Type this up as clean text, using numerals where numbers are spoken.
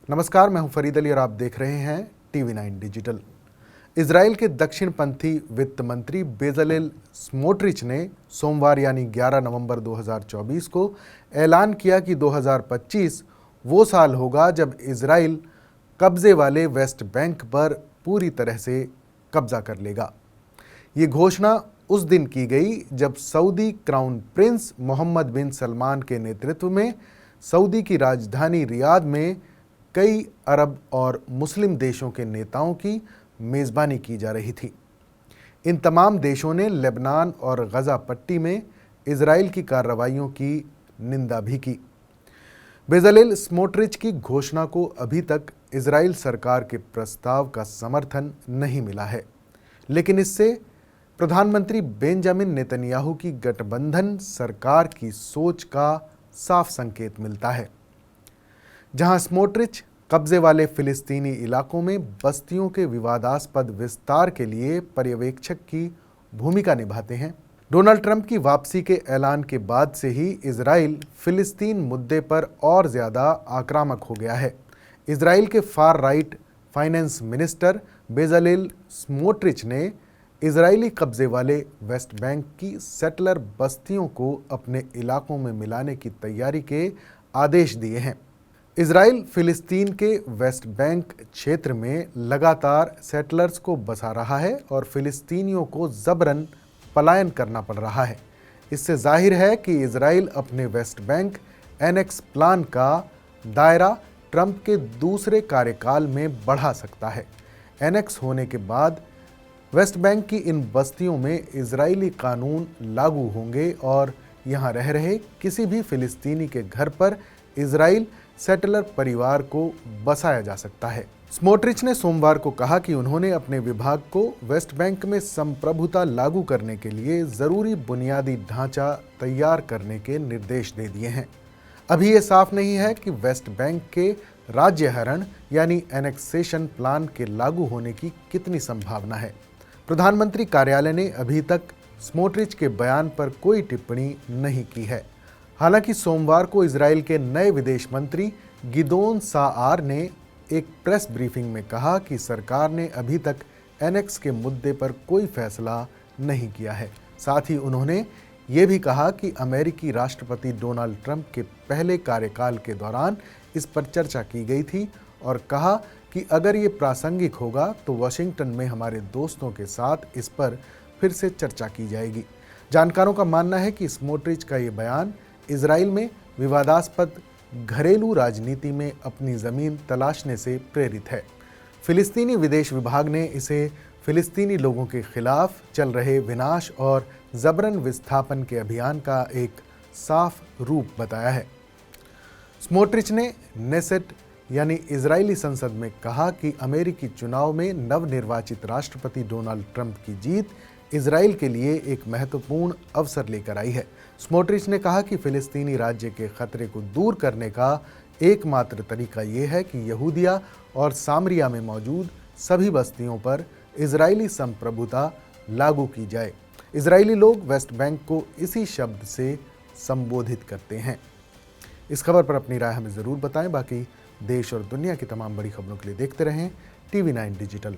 नमस्कार, मैं हूं फरीद अली और आप देख रहे हैं TV9 डिजिटल। इजराइल के दक्षिणपंथी वित्त मंत्री बेजलेल स्मोट्रिच ने सोमवार यानी 11 नवंबर 2024 को ऐलान किया कि 2025 वो साल होगा जब इजराइल कब्जे वाले वेस्ट बैंक पर पूरी तरह से कब्जा कर लेगा। ये घोषणा उस दिन की गई जब सऊदी क्राउन प्रिंस मोहम्मद बिन सलमान के नेतृत्व में सऊदी की राजधानी रियाद में कई अरब और मुस्लिम देशों के नेताओं की मेज़बानी की जा रही थी। इन तमाम देशों ने लेबनान और गज़ा पट्टी में इजराइल की कार्रवाइयों की निंदा भी की। बेजलेल स्मोट्रिच की घोषणा को अभी तक इजराइल सरकार के प्रस्ताव का समर्थन नहीं मिला है, लेकिन इससे प्रधानमंत्री बेंजामिन नेतन्याहू की गठबंधन सरकार की सोच का साफ संकेत मिलता है। जहां स्मोट्रिच कब्जे वाले फिलिस्तीनी इलाकों में बस्तियों के विवादास्पद विस्तार के लिए पर्यवेक्षक की भूमिका निभाते हैं, डोनाल्ड ट्रंप की वापसी के ऐलान के बाद से ही इजराइल फिलिस्तीन मुद्दे पर और ज़्यादा आक्रामक हो गया है। इजराइल के far right finance minister Bezalel Smotrich ने इजरायली कब्जे वाले वेस्ट बैंक की सेटलर बस्तियों को अपने इलाकों में मिलाने की तैयारी के आदेश दिए हैं। इजराइल फिलिस्तीन के वेस्ट बैंक क्षेत्र में लगातार सेटलर्स को बसा रहा है और फिलिस्तीनियों को जबरन पलायन करना पड़ रहा है। इससे जाहिर है कि इजराइल अपने वेस्ट बैंक एनेक्स प्लान का दायरा ट्रंप के दूसरे कार्यकाल में बढ़ा सकता है। एनेक्स होने के बाद वेस्ट बैंक की इन बस्तियों में इजरायली कानून लागू होंगे और यहाँ रह रहे किसी भी फिलिस्तीनी के घर पर इजराइल सेटलर परिवार को बसाया जा सकता है। स्मोट्रिच ने सोमवार को कहा कि उन्होंने अपने विभाग को वेस्ट बैंक में संप्रभुता लागू करने के लिए जरूरी बुनियादी ढांचा तैयार करने के निर्देश दे दिए हैं। अभी ये साफ नहीं है कि वेस्ट बैंक के राज्यहरण यानी एनेक्सेशन प्लान के लागू होने की कितनी संभावना है। प्रधानमंत्री कार्यालय ने अभी तक स्मोट्रिच के बयान पर कोई टिप्पणी नहीं की है। हालांकि सोमवार को इजराइल के नए विदेश मंत्री गिदोन साआर ने एक प्रेस ब्रीफिंग में कहा कि सरकार ने अभी तक एनेक्स के मुद्दे पर कोई फैसला नहीं किया है। साथ ही उन्होंने ये भी कहा कि अमेरिकी राष्ट्रपति डोनाल्ड ट्रंप के पहले कार्यकाल के दौरान इस पर चर्चा की गई थी और कहा कि अगर ये प्रासंगिक होगा तो वाशिंगटन में हमारे दोस्तों के साथ इस पर फिर से चर्चा की जाएगी। जानकारों का मानना है कि स्मोट्रिच का ये बयान इजराइल में विवादास्पद घरेलू राजनीति में अपनी ज़मीन तलाशने से प्रेरित है। फिलिस्तीनी विदेश विभाग ने इसे फिलिस्तीनी लोगों के खिलाफ चल रहे विनाश और जबरन विस्थापन के अभियान का एक साफ रूप बताया है। स्मोट्रिच ने नेसेट यानी इजरायली संसद में कहा कि अमेरिकी चुनाव में नवनिर्वाचित राष्ट्रपति डोनाल्ड ट्रंप की जीत इजराइल के लिए एक महत्वपूर्ण अवसर लेकर आई है। स्मोट्रिच ने कहा कि फिलिस्तीनी राज्य के खतरे को दूर करने का एकमात्र तरीका ये है कि यहूदिया और सामरिया में मौजूद सभी बस्तियों पर इजरायली संप्रभुता लागू की जाए। इजरायली लोग वेस्ट बैंक को इसी शब्द से संबोधित करते हैं। इस खबर पर अपनी राय हमें ज़रूर बताएं। बाकी देश और दुनिया की तमाम बड़ी खबरों के लिए देखते रहें TV9 डिजिटल।